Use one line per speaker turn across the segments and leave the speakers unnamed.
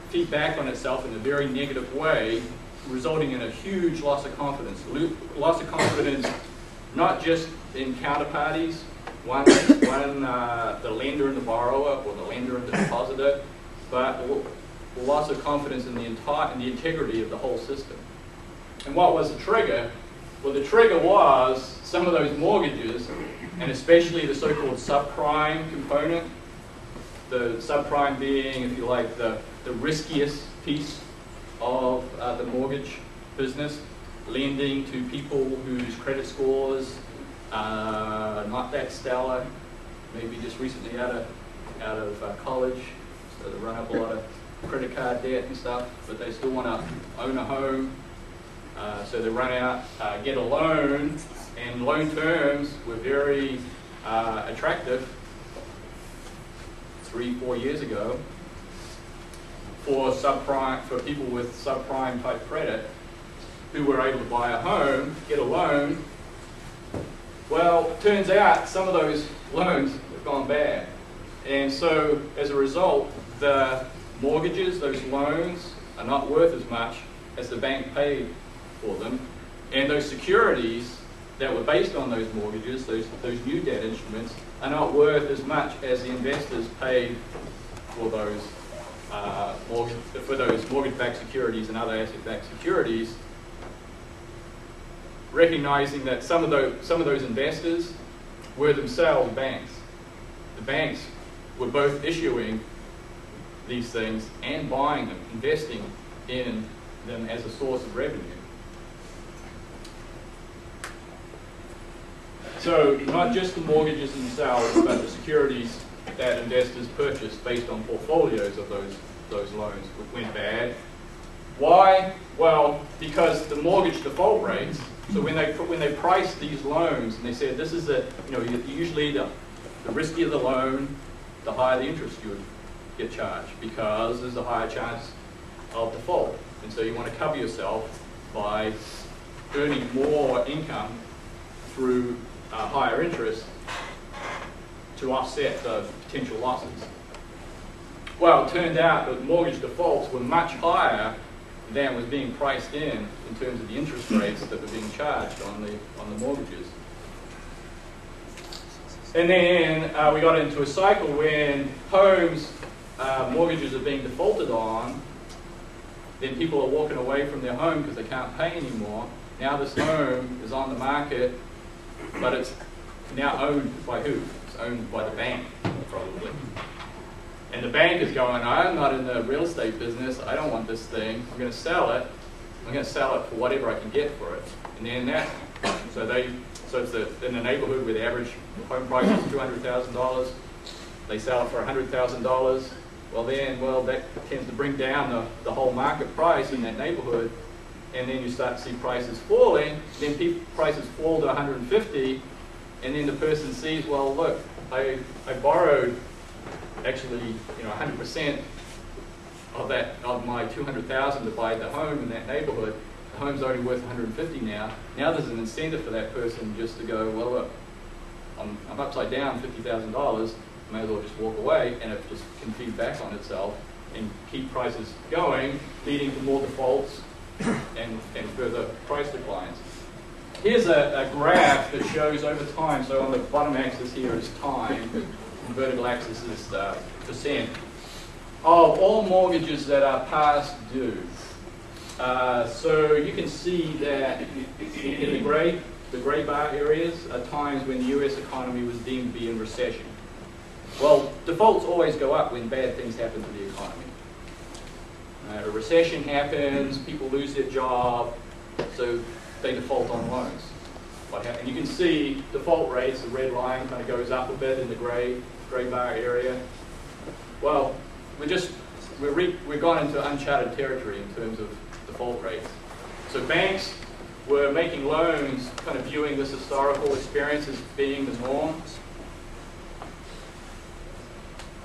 feed back on itself in a very negative way, resulting in a huge loss of confidence. Loss of confidence not just in counterparties, one the lender and the borrower, or the lender and the depositor, but loss of confidence in the integrity of the whole system. And what was the trigger? Well, the trigger was some of those mortgages, and especially the so-called subprime component. The subprime being, if you like, the riskiest piece of the mortgage business, lending to people whose credit scores are not that stellar, maybe just recently out of college, so they run up a lot of credit card debt and stuff, but they still want to own a home, so they run out, get a loan, and loan terms were very attractive 3-4 years ago for people with subprime type credit who were able to buy a home, get a loan. Well, it turns out some of those loans have gone bad, and so as a result, the mortgages, those loans, are not worth as much as the bank paid for them, and those securities that were based on those mortgages, those new debt instruments, are not worth as much as the investors paid for those mortgage-backed securities and other asset-backed securities, recognizing that some of those investors were themselves banks. The banks were both issuing these things and buying them, investing in them as a source of revenue. So not just the mortgages themselves, but the securities that investors purchased based on portfolios of those loans went bad. Why? Well, because the mortgage default rates. So when they priced these loans and they said this is usually the riskier the loan, the higher the interest you would get charged, because there's a higher chance of default, and so you want to cover yourself by earning more income through higher interest to offset the potential losses. Well, it turned out that mortgage defaults were much higher than was being priced in terms of the interest rates that were being charged on the mortgages. And then we got into a cycle when homes, mortgages are being defaulted on, then people are walking away from their home because they can't pay anymore. Now this home is on the market, but it's now owned by who? It's owned by the bank, probably. And the bank is going, I'm not in the real estate business, I don't want this thing, I'm going to sell it. I'm going to sell it for whatever I can get for it. And then so it's in a neighborhood where the average home price is $200,000. They sell it for $100,000. Well, that tends to bring down the whole market price in that neighborhood. And then you start to see prices falling. Then prices fall to 150, and then the person sees, well, look, I borrowed actually 100% of my $200,000 to buy the home in that neighborhood. The home's only worth 150 now. Now there's an incentive for that person just to go, well, look, I'm upside down $50,000. May as well just walk away, and it just can feed back on itself and keep prices going, leading to more defaults and further price declines. Here's a graph that shows over time. So on the bottom axis here is time, and vertical axis is percent of all mortgages that are past due. So you can see that in the gray bar areas are times when the US economy was deemed to be in recession. Well, defaults always go up when bad things happen to the economy. A recession happens, people lose their job, so they default on loans. And you can see default rates, the red line kind of goes up a bit in the gray bar area. Well, we've gone into uncharted territory in terms of default rates. So banks were making loans, kind of viewing this historical experience as being the norm.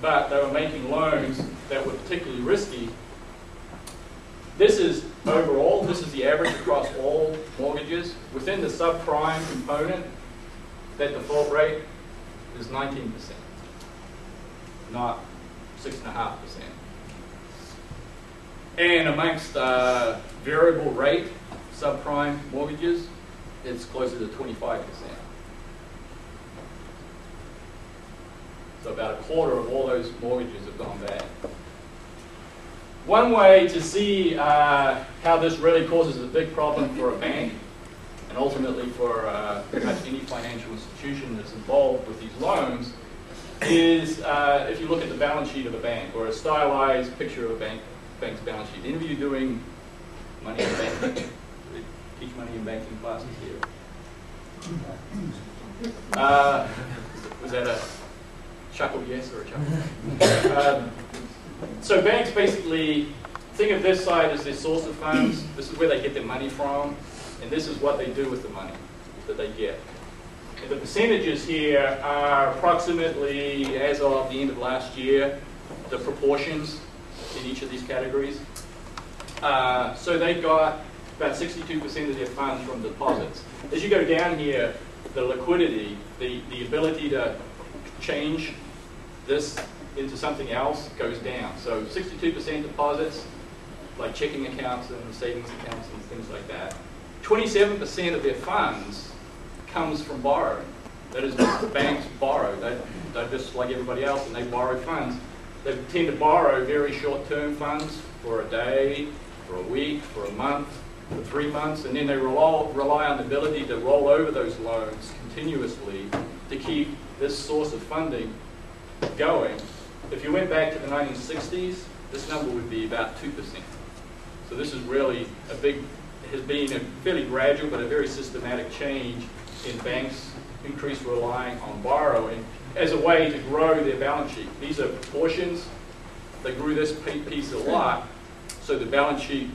But they were making loans that were particularly risky. This is overall, this is the average across all mortgages. Within the subprime component, that default rate is 19%, not 6.5%. And amongst variable rate subprime mortgages, it's closer to 25%. So about a quarter of all those mortgages have gone bad. One way to see how this really causes a big problem for a bank, and ultimately for pretty much any financial institution that's involved with these loans, is if you look at the balance sheet of a bank, or a stylized picture of a bank's balance sheet. Any of you doing money in banking? Teach money in banking classes here? Was that a chuckle yes or a chuckle? So banks basically, think of this side as their source of funds. This is where they get their money from, and this is what they do with the money that they get. And the percentages here are approximately, as of the end of last year, the proportions in each of these categories. So they got about 62% of their funds from deposits. As you go down here, the liquidity, the ability to change this into something else goes down. So 62% deposits, like checking accounts and savings accounts and things like that. 27% of their funds comes from borrowing. That is, the banks borrow. They're just like everybody else, and they borrow funds. They tend to borrow very short-term funds for a day, for a week, for a month, for 3 months, and then they rely on the ability to roll over those loans continuously to keep this source of funding going. If you went back to the 1960s, this number would be about 2%. So this is really has been a fairly gradual but a very systematic change in banks increase relying on borrowing as a way to grow their balance sheet. These are proportions. They grew this piece a lot, so the balance sheet,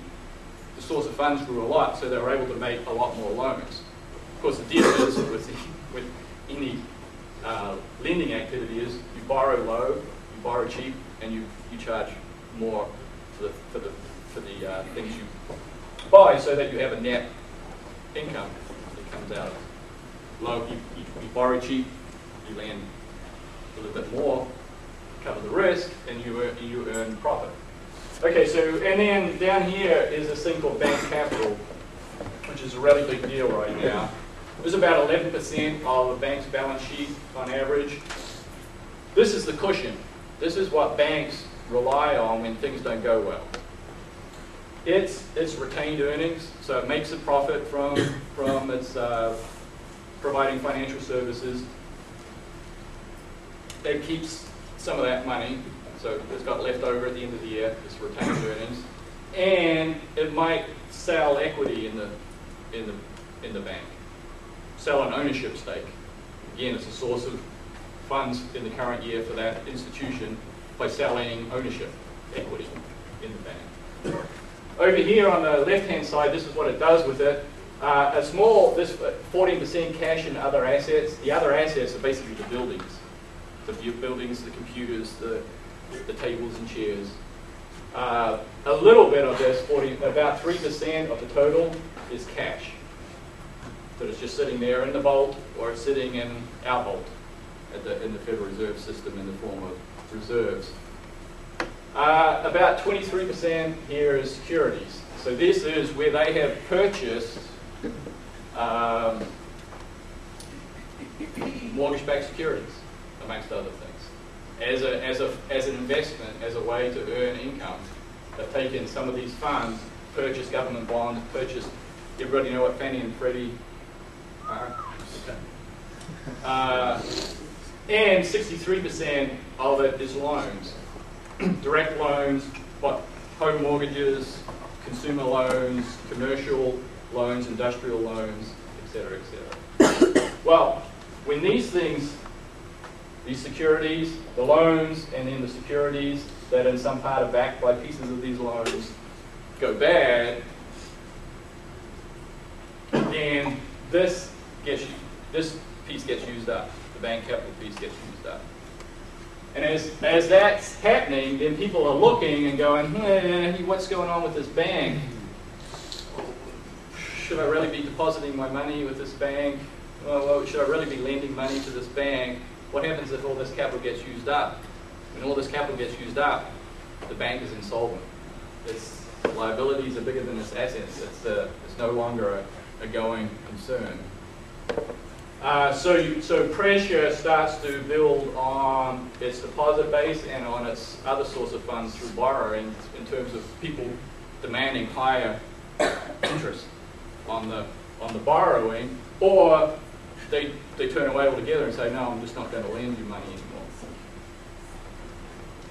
the source of funds grew a lot, so they were able to make a lot more loans. Of course, the deal is with any lending activity is you borrow low, you borrow cheap, and you charge more for the things you buy, so that you have a net income that comes out of it. Low, you borrow cheap, you lend a little bit more, cover the risk, and you earn profit. Okay, so and then down here is this thing called bank capital, which is a really big deal right now. It was about 11% of a bank's balance sheet on average. This is the cushion. This is what banks rely on when things don't go well. It's retained earnings, so it makes a profit from its providing financial services. It keeps some of that money, so it's got left over at the end of the year, it's retained earnings, and it might sell equity in the bank, sell an ownership stake. Again, it's a source of funds in the current year for that institution by selling ownership equity in the bank. Over here on the left-hand side, this is what it does with it. This 14% cash and other assets. The other assets are basically the buildings. The buildings, the computers, the tables and chairs. A little bit of this, about 3% of the total is cash. So it's just sitting there in the vault, or it's sitting in our vault in the Federal Reserve System in the form of reserves. About 23% here is securities. So this is where they have purchased mortgage-backed securities, amongst other things, as an investment, as a way to earn income. They've taken some of these funds, purchased government bonds, everybody know what Fannie and Freddie are? Okay. And 63% of it is loans. Direct loans, home mortgages, consumer loans, commercial loans, industrial loans, etc., etc. Well, when these things, these securities, the loans, and then the securities that in some part are backed by pieces of these loans go bad, then this piece gets used up. The bank capital piece gets used up. And as that's happening, then people are looking and going, hey, what's going on with this bank? Should I really be depositing my money with this bank? Well, should I really be lending money to this bank? What happens if all this capital gets used up? When all this capital gets used up, the bank is insolvent. its liabilities are bigger than its assets. It's no longer a going concern. So pressure starts to build on its deposit base and on its other source of funds through borrowing, in terms of people demanding higher interest on the borrowing, or they turn away altogether and say, no, I'm just not going to lend you money anymore.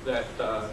That